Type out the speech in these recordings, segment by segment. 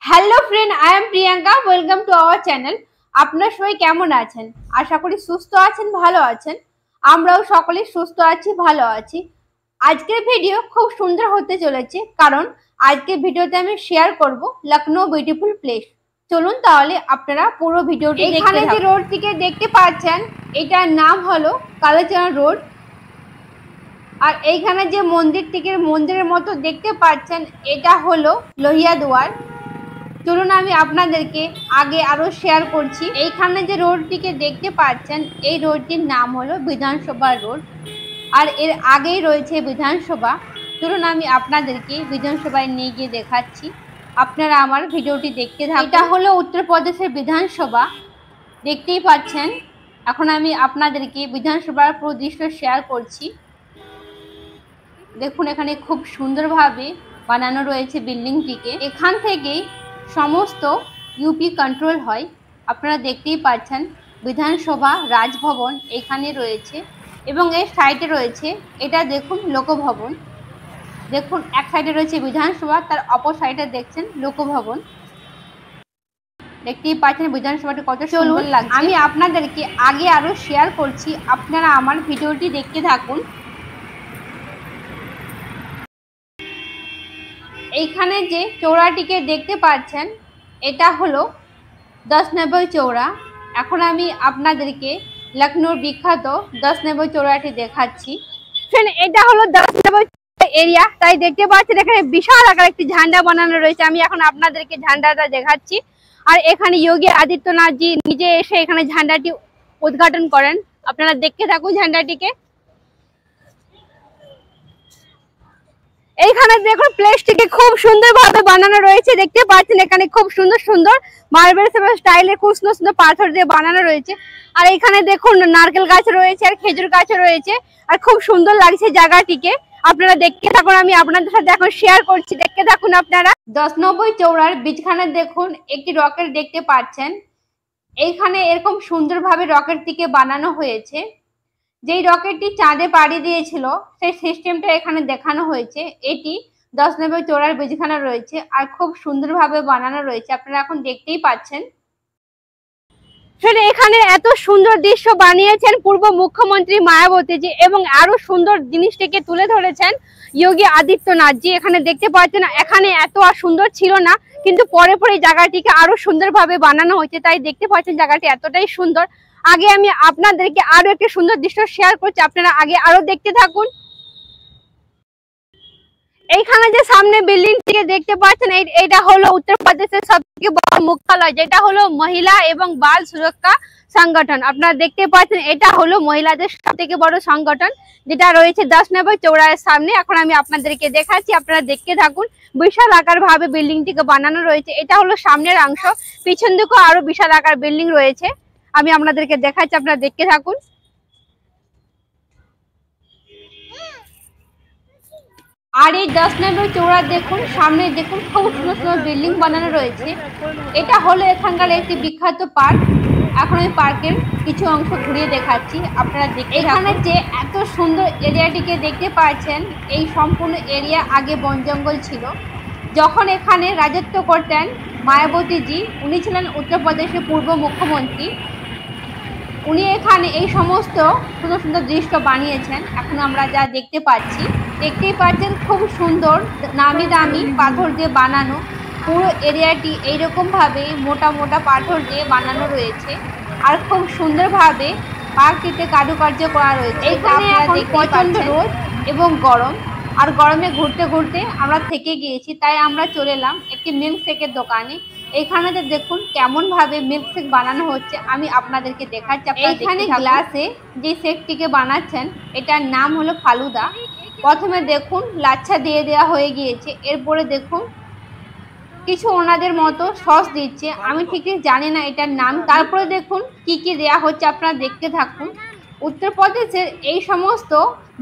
Hello friend, I am Priyanka. Welcome to our channel. আপনারা সবাই কেমন আছেন? আশা করি সুস্থ আছেন, ভালো আছেন। আমরাও সকলে সুস্থ আছি, ভালো আছি। আজকের ভিডিও খুব সুন্দর হতে চলেছে, কারণ আজকের ভিডিওতে আমি শেয়ার করব লখনৌ বিউটিফুল প্লেস। চলুন তাহলে আপনারা পুরো ভিডিওটি দেখতে থাকুন। এখানে যে রোডটিকে দেখতে পাচ্ছেন, এটার নাম হলো কালাচাঁদ রোড। আর এইখানে যে মন্দিরের মতো দেখতে পাচ্ছেন, এটা হলো লোহিয়া দুয়ার। চলুন আমি আপনাদেরকে আগে আরো শেয়ার করছি। এইখানে যে রোডটিকে দেখতে পাচ্ছেন, এই রোডটির নাম হলো বিধানসভা রোড, আর এর আগেই রয়েছে বিধানসভা। চলুন আমি আপনাদেরকে বিধানসভায় নিয়ে গিয়ে দেখাচ্ছি, আপনারা আমার ভিডিওটি দেখতে থাকুন। এটা হলো উত্তরপ্রদেশের বিধানসভা, দেখতেই পাচ্ছেন। এখন আমি আপনাদেরকে বিধানসভার পুরো দৃশ্য শেয়ার করছি। দেখুন, এখানে খুব সুন্দরভাবে বানানো রয়েছে বিল্ডিংটিকে। এখান থেকেই সমস্ত ইউপি কন্ট্রোল হয়। আপনারা দেখতেই পাচ্ছেন বিধানসভা রাজভবন এখানে রয়েছে, এবং এর সাইডে রয়েছে, এটা দেখুন, লোকভবন। দেখুন, এক সাইডে রয়েছে বিধানসভা, তার অপর সাইডে দেখছেন লোকভবন। দেখতেই পাচ্ছেন বিধানসভাটি কত সুন্দর লাগছে। আমি আপনাদেরকে আগে আরো শেয়ার করছি, আপনারা আমার ভিডিওটি দেখতে থাকুন। এইখানে যে চৌড়াটিকে দেখতে পাচ্ছেন, এটা হলো 10 নম্বর চৌড়া। এখন আমি আপনাদেরকে লখনৌর বিখ্যাত 10 নম্বর চৌড়াটি দেখাচ্ছি। এটা হলো 10 নম্বর এরিয়া, তাই দেখতে পাচ্ছেন এখানে বিশাল আকার একটি ঝান্ডা বানানো রয়েছে। আমি এখন আপনাদেরকে ঝান্ডাটা দেখাচ্ছি। আর এখানে যোগী আদিত্যনাথ জি নিজে এসে এখানে ঝান্ডাটি উদ্ঘাটন করেন। আপনারা দেখতে থাকুন ঝান্ডাটিকে। এইখানে দেখুন প্লেসটিকে খুব সুন্দরভাবে বানানো রয়েছে। দেখতে পাচ্ছেন এখানে খুব সুন্দর সুন্দর মার্বেলস এবং স্টাইলের খুব সুন্দর সুন্দর পাথর দিয়ে বানানো রয়েছে। আর এখানে দেখুন নারকেল গাছ রয়েছে, আর খেজুর গাছও রয়েছে। আর খুব সুন্দর লাগছে জায়গাটিকে। আপনারা দেখতে থাকুন, আমি আপনাদের সাথে এখন শেয়ার করছি, দেখতে থাকুন আপনারা। 10 নম্বর চৌড়ার বীজখানে দেখুন একটি রকেট দেখতে পাচ্ছেন। এইখানে এরকম সুন্দরভাবে রকেটটিকে বানানো হয়েছে। যেই রকেটটি চাঁদে পাড়ি দিয়েছিল, সেই সিস্টেমটা এখানে দেখানো হয়েছে। এটি 10 নম্বর চৌড়ার বীজখানা রয়েছে, আর খুব সুন্দরভাবে বানানো রয়েছে। আপনারা এখন দেখতেই পাচ্ছেন। এখানে এত সুন্দর দৃশ্য বানিয়েছেন পূর্ব মুখ্যমন্ত্রী মায়াবতী জি, এবং আরো সুন্দর জিনিসটিকে তুলে ধরেছেন যোগী আদিত্যনাথ জি। এখানে দেখতে পাচ্ছেন এখানে এত সুন্দর ছিল না, কিন্তু পরে পরে জায়গাটিকে আরো সুন্দরভাবে বানানো হয়েছে। তাই দেখতে পাচ্ছেন জায়গাটি এতটাই সুন্দর। আগে আমি আপনাদেরকে আরো একটি সুন্দর দৃশ্য শেয়ার করছি, আপনারা আগে আরো দেখতে থাকুন। এইখানে যে সামনে বিল্ডিং থেকে দেখতে পাচ্ছেন, এটা হলো উত্তরপ্রদেশের সবথেকে বড় মুখ্যালয়, যেটা হলো মহিলা এবং বাল সুরক্ষা সংগঠন। আপনারা দেখতে পাচ্ছেন এটা হলো মহিলাদের সবথেকে বড় সংগঠন, যেটা রয়েছে 10 নম্বর চৌড়ার সামনে। এখন আমি আপনাদেরকে দেখাচ্ছি, আপনারা দেখতে থাকুন। বিশাল আকার ভাবে বিল্ডিংটিকে বানানো রয়েছে। এটা হলো সামনের অংশ, পিছন দিকেও আরো বিশাল আকার বিল্ডিং রয়েছে। আমি আপনাদেরকে দেখাচ্ছি, আপনারা দেখতে থাকুন। আর এই 10 নম্বর চৌড়া দেখুন, সামনে দেখুন খুব সুন্দর সুন্দর বিল্ডিং বানানো রয়েছে। এটা হলো এখানকার একটি বিখ্যাত পার্ক। এখন আমি পার্কের কিছু অংশ ঘুরিয়ে দেখাচ্ছি, আপনারা দেখতে। এখানে যে এত সুন্দর এরিয়াটিকে দেখতে পাচ্ছেন, এই সম্পূর্ণ এরিয়া আগে বন জঙ্গল ছিল। যখন এখানে রাজত্ব করতেন মায়াবতী জি, উনি ছিলেন উত্তরপ্রদেশের পূর্ব মুখ্যমন্ত্রী। উনি এখানে এই সমস্ত সুন্দর সুন্দর দৃশ্য বানিয়েছেন। এখন আমরা যা দেখতে পাচ্ছি, দেখতেই পাচ্ছেন খুব সুন্দর নামি দামি পাথর দিয়ে বানানো পুরো এরিয়াটি। এইরকম ভাবে মোটা মোটা পাথর দিয়ে বানানো রয়েছে, আর খুব সুন্দরভাবে পার্কটিতে কারুকার্য করা রয়েছে। এখানে এখন প্রচন্ড রোদ এবং গরম, আর গরমে ঘুরতে ঘুরতে আমরা থেকে গিয়েছি, তাই আমরা চলে এলাম একটি মিল্কশেকের দোকানে। এইখানে দেখুন কেমন ভাবে মিল্কশেক বানানো হচ্ছে, আমি আপনাদেরকে দেখাচ্ছি। এইখানে গ্লাসে যে শেকটিকে বানাচ্ছেন, এটার নাম হলো ফালুদা। প্রথমে দেখুন লাচ্ছা দিয়ে দেওয়া হয়ে গিয়েছে, এরপরে দেখুন কিছু ওনাদের মতো সস দিচ্ছে, আমি ঠিক জানি না এটার নাম। তারপরে দেখুন কি কি দেয়া হচ্ছে, আপনারা দেখতে থাকুন। উত্তরপ্রদেশের এই সমস্ত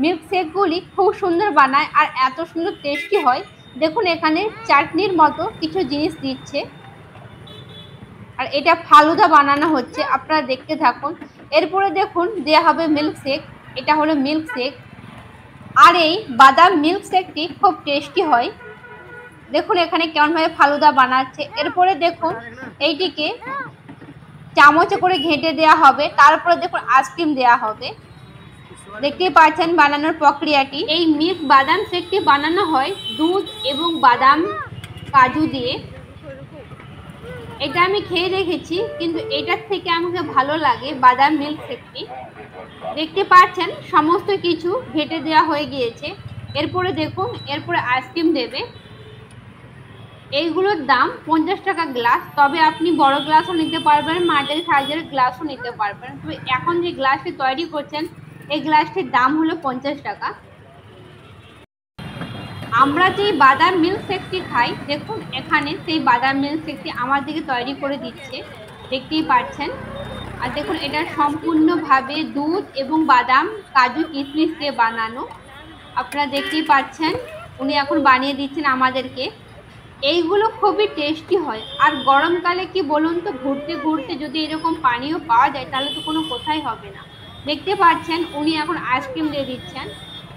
মিল্কশেকগুলি খুব সুন্দর বানায়, আর এত সুন্দর টেস্টি হয়। দেখুন এখানে চাটনির মতো কিছু জিনিস দিচ্ছে, আর এটা ফালুদা বানানো হচ্ছে, আপনারা দেখতে থাকুন। এরপরে দেখুন দেয়া হবে মিল্কশেক, এটা হলো মিল্কশেক। আর এই বাদাম মিল্কশেকটি খুব টেস্টি হয়। দেখুন এখানে কেমন ভাবে ফালুদা বানাচ্ছে। এরপরে দেখুন এইটিকে চামচে করে ঘেঁটে দেওয়া হবে, তারপরে দেখুন আইসক্রিম দেওয়া হবে। দেখতেই পাচ্ছেন বানানোর প্রক্রিয়াটি। এই মিল্ক বাদাম শেকটি বানানো হয় দুধ এবং বাদাম কাজু দিয়ে। এটা আমি খেয়ে দেখেছি, কিন্তু এটার থেকে আমাকে ভালো লাগে বাদাম মিল্ক শেকটি। দেখতে পাচ্ছেন সমস্ত কিছু ঘেঁটে দেওয়া হয়ে গিয়েছে। এরপরে দেখুন এরপরে আইসক্রিম দেবে। এইগুলোর দাম 50 টাকা গ্লাস, তবে আপনি বড় গ্লাসও নিতে পারবেন, মাঝারি সাইজের গ্লাসও নিতে পারবেন। তবে এখন যে গ্লাসটি তৈরি করছেন এই গ্লাসটির দাম হলো 50 টাকা। আমরা যে বাদাম মিল্ক শেকটি খাই, দেখুন এখানে সেই বাদাম মিল্ক শেকটি আমাদেরকে তৈরি করে দিচ্ছে, দেখতেই পাচ্ছেন। আর দেখুন এটা সম্পূর্ণভাবে দুধ এবং বাদাম কাজু কিশমিশ দিয়ে বানানো, আপনারা দেখতেই পাচ্ছেন। উনি এখন বানিয়ে দিচ্ছেন আমাদেরকে। এইগুলো খুবই টেস্টি হয়। আর গরমকালে কি বলুন তো, ঘুরতে ঘুরতে যদি এরকম পানীয় পাওয়া যায় তাহলে তো কোনো কথাই হবে না। দেখতে পাচ্ছেন উনি এখন আইসক্রিম দিয়ে দিচ্ছেন।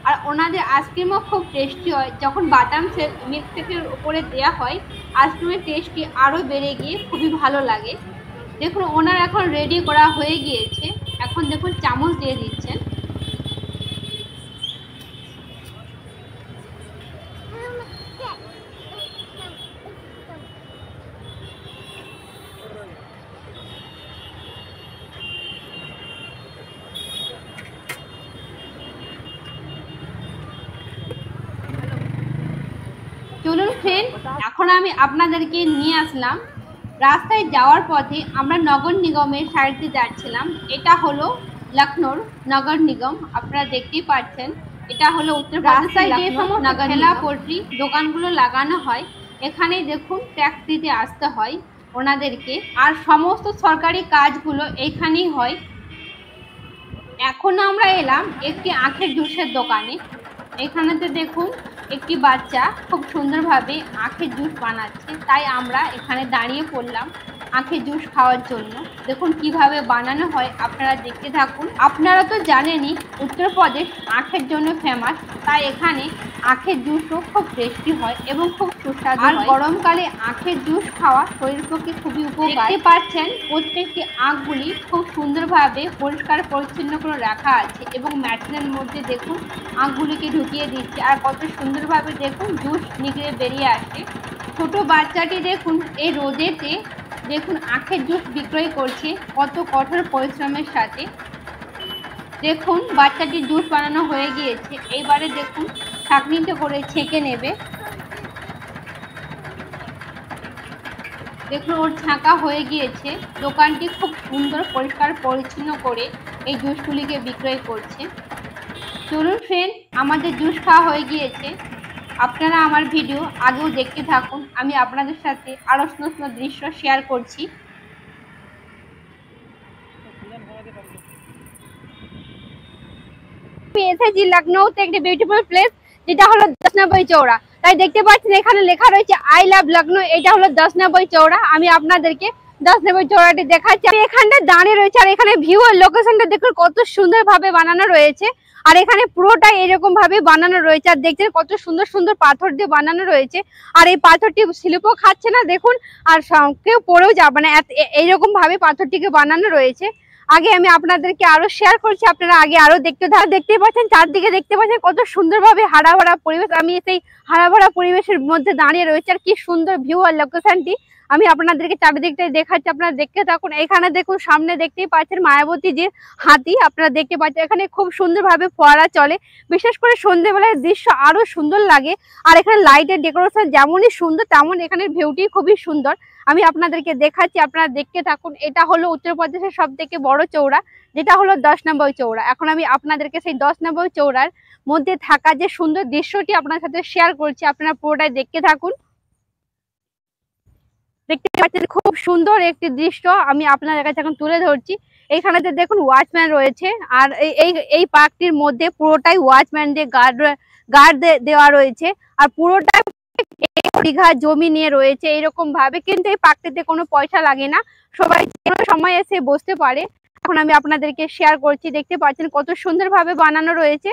আর ওনাদের আইসক্রিমও খুব টেস্টি হয়। যখন বাদাম মিল্ক শেকের উপরে দেওয়া হয় আইসক্রিমের টেস্টি আরও বেড়ে গিয়ে খুবই ভালো লাগে। দেখুন ওনার এখন রেডি করা হয়ে গিয়েছে। এখন দেখুন চামচ দিয়ে দিচ্ছেন। চলুন ফ্রেন্ড, এখন আমি আপনাদেরকে নিয়ে আসলাম রাস্তায় যাওয়ার পথে। আমরা নগর নিগমের সাইড দিয়ে যাচ্ছিলাম। এটা হলো লখনৌর নগর নিগম, আপনারা দেখতেই পাচ্ছেন। এটা হলো উত্তরপ্রদেশের যে সমস্ত ঠেলা পোল্ট্রি দোকানগুলো লাগানো হয়, এখানেই দেখুন ট্যাক্স দিতে আসতে হয় ওনাদেরকে। আর সমস্ত সরকারি কাজগুলো এইখানেই হয়। এখন আমরা এলাম একটি আখের জুসের দোকানে। এখানেতে দেখুন একটি বাচ্চা খুব সুন্দরভাবে আখের জুস বানাচ্ছে, তাই আমরা এখানে দাঁড়িয়ে পড়লাম আখের জুস খাওয়ার জন্য। দেখুন কিভাবে বানানো হয়, আপনারা দেখতে থাকুন। আপনারা তো জানেনই উত্তরপ্রদেশ আখের জন্য ফেমাস, তাই এখানে আখের জুসও খুব টেস্টি হয় এবং খুব সুস্বাদু। আর গরমকালে আখের জুস খাওয়া শরীর পক্ষে খুবই উপকার। দেখতে পাচ্ছেন প্রত্যেকটি আখগুলি খুব সুন্দরভাবে পরিষ্কার পরিচ্ছন্ন করে রাখা আছে এবং ম্যাটিনের মধ্যে দেখুন আখগুলিকে ঢুকিয়ে দিচ্ছে। আর কত সুন্দরভাবে দেখুন জুস নিগড়ে বেরিয়ে আসে। ছোট বাচ্চাটি দেখুন এই রোদেতে দেখুন আখের জুস বিক্রয় করছে কত কঠোর পরিশ্রমের সাথে। দেখুন বাচ্চাটির জুস বানানো হয়ে গিয়েছে। এইবারে দেখুন ছাঁকনিতে করে ছেঁকে নেবে। দেখুন ওর ছাঁকা হয়ে গিয়েছে। দোকানটি খুব সুন্দর পরিষ্কার পরিচ্ছন্ন করে এই জুসগুলিকে বিক্রয় করছে। চলুন ফ্রেন্ড, আমাদের জুস খাওয়া হয়ে গিয়েছে। আপনারা আমার ভিডিও আগেও দেখতে থাকুন, আমি আপনাদের সাথে আরও সুন্দর সুন্দর দৃশ্য শেয়ার করছি। আমি এসেছি লখনৌতে একটি বিউটিফুল প্লেস, যেটা হলো 10 নম্বর চৌড়া। তাই দেখতে পাচ্ছেন এখানে লেখা রয়েছে আই লাভ লখনৌ। এটা হলো 10 নম্বর চৌড়া। আমি আপনাদেরকে 10 নম্বর চৌড়াটি দেখাচ্ছি। আমি এখানটা দাঁড়িয়ে রয়েছে। আর এখানে ভিউ আর লোকেশনটা দেখুন কত সুন্দর ভাবে বানানো রয়েছে। আর এখানে পুরোটা এরকম ভাবে বানানো রয়েছে। আর দেখছেন কত সুন্দর সুন্দর পাথর দিয়ে বানানো রয়েছে। আর এই পাথরটি স্লিপও খাচ্ছে না দেখুন, আর কেউ পড়েও যাবে না, এইরকম ভাবে পাথরটিকে বানানো রয়েছে। আগে আমি আপনাদেরকে আরো শেয়ার করছি, আপনারা আগে আরো দেখতে পাচ্ছেন। চারদিকে দেখতে পাচ্ছেন কত সুন্দরভাবে হারা ভরা পরিবেশ। আমি সেই হারা ভরা পরিবেশের মধ্যে দাঁড়িয়ে রয়েছে। আর কি সুন্দর ভিউ আর লোকেশনটি আমি আপনাদেরকে চারিদিকটাই দেখাচ্ছি, আপনারা দেখতে থাকুন। এখানে দেখুন সামনে দেখতেই পাচ্ছেন মায়াবতী যে হাতি, আপনারা দেখতে পাচ্ছেন। এখানে খুব সুন্দরভাবে ফোয়ারা চলে, বিশেষ করে সন্ধ্যেবেলায় দৃশ্য আরো সুন্দর লাগে। আর এখানে লাইটের ডেকোরেশন যেমনই সুন্দর তেমন এখানে ভিউটি খুবই সুন্দর। আমি আপনাদেরকে দেখাচ্ছি, আপনারা দেখতে থাকুন। এটা হলো উত্তরপ্রদেশের সব থেকে বড় চৌড়া, যেটা হলো 10 নম্বর চৌড়া। এখন আমি আপনাদেরকে সেই 10 নম্বর চৌড়ার মধ্যে থাকা যে সুন্দর দৃশ্যটি আপনার সাথে শেয়ার করছি, আপনারা পুরোটাই দেখতে থাকুন। দেখতে পাচ্ছেন খুব সুন্দর একটি দৃশ্য আমি আপনাদের কাছে এখন তুলে ধরছি। এইখানেতে দেখুন ওয়াচম্যান রয়েছে। আর এই পার্কটির মধ্যে পুরোটাই ওয়াচম্যান দিয়ে গার্ড দেওয়া রয়েছে। আর পুরোটাই বিঘা জমি নিয়ে রয়েছে এরকম ভাবে। কিন্তু এই পার্কটিতে কোনো পয়সা লাগে না, সবাই কোনো সময় এসে বসতে পারে। এখন আমি আপনাদেরকে শেয়ার করছি। দেখতে পাচ্ছেন কত সুন্দর ভাবে বানানো রয়েছে।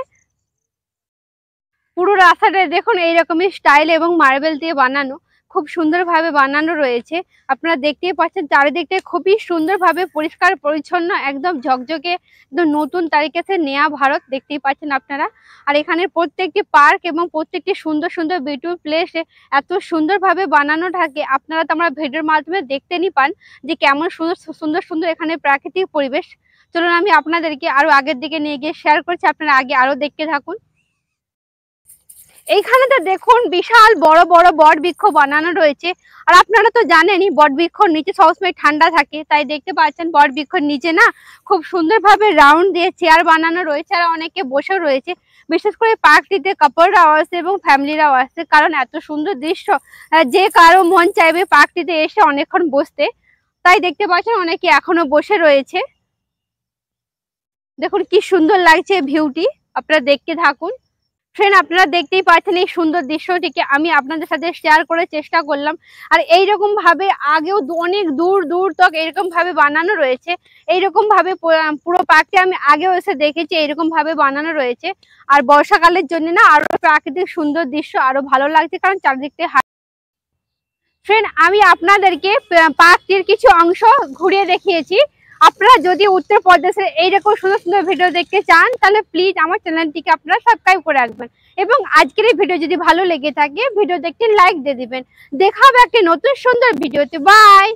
পুরো রাস্তাটা দেখুন এইরকমই স্টাইল এবং মার্বেল দিয়ে বানানো, খুব সুন্দরভাবে বানানো রয়েছে। আপনারা দেখতেই পাচ্ছেন চারিদিকটা খুবই সুন্দরভাবে পরিষ্কার পরিচ্ছন্ন, একদম ঝকঝকে, একদম নতুন তারিখে নেয়া ভারত দেখতেই পাচ্ছেন আপনারা। আর এখানে প্রত্যেকটি পার্ক এবং প্রত্যেকটি সুন্দর সুন্দর বিউটিফুল প্লেস এত সুন্দরভাবে বানানো থাকে, আপনারা তো আমরা ভিডিওর মাধ্যমে দেখতেই পান যে কেমন সুন্দর সুন্দর সুন্দর এখানে প্রাকৃতিক পরিবেশ। চলুন আমি আপনাদেরকে আরো আগের দিকে নিয়ে গিয়ে শেয়ার করছি, আপনারা আগে আরো দেখতে থাকুন। এইখানে তো দেখুন বিশাল বড় বড় বট বৃক্ষ বানানো রয়েছে। আর আপনারা তো জানেনই বট বৃক্ষর নিচে সবসময় ঠান্ডা থাকে, তাই দেখতে পাচ্ছেন বট বৃক্ষর নিচে না খুব সুন্দরভাবে রাউন্ড দিয়ে চেয়ার বানানো রয়েছে, আর অনেকে বসে রয়েছে। বিশেষ করে পার্কটিতে কাপড়রাও আসে এবং ফ্যামিলিরাও আসে, কারণ এত সুন্দর দৃশ্য যে কারো মন চাইবে পার্কটিতে এসে অনেকক্ষণ বসতে। তাই দেখতে পাচ্ছেন অনেকে এখনো বসে রয়েছে। দেখুন কি সুন্দর লাগছে ভিউটি, আপনারা দেখতে থাকুন। ফ্রেন্ড, আপনারা দেখতেই পাচ্ছেন এই সুন্দর দৃশ্যটিকে আমি আপনাদের সাথে শেয়ার করার চেষ্টা করলাম। আর এইরকম ভাবে আগেও অনেক দূর দূর তক এরকম ভাবে বানানো রয়েছে। এইরকম ভাবে পুরো পার্কটি আমি আগেও এসে দেখেছি, এইরকম ভাবে বানানো রয়েছে। আর বর্ষাকালের জন্য না আরো প্রাকৃতিক সুন্দর দৃশ্য আরো ভালো লাগছে, কারণ চারদিকটা। ফ্রেন্ড, আমি আপনাদেরকে পার্কটির কিছু অংশ ঘুরিয়ে দেখিয়েছি। আপনারা যদি উত্তরপ্রদেশের এইরকম সুন্দর সুন্দর ভিডিও দেখতে চান, তাহলে প্লিজ আমার চ্যানেলটিকে আপনারা সাবস্ক্রাইব করে রাখবেন। এবং আজকের এই ভিডিও যদি ভালো লেগে থাকে, ভিডিও দেখতে লাইক দিয়ে দিবেন। দেখা হবে একটি নতুন সুন্দর ভিডিওতে। বাই।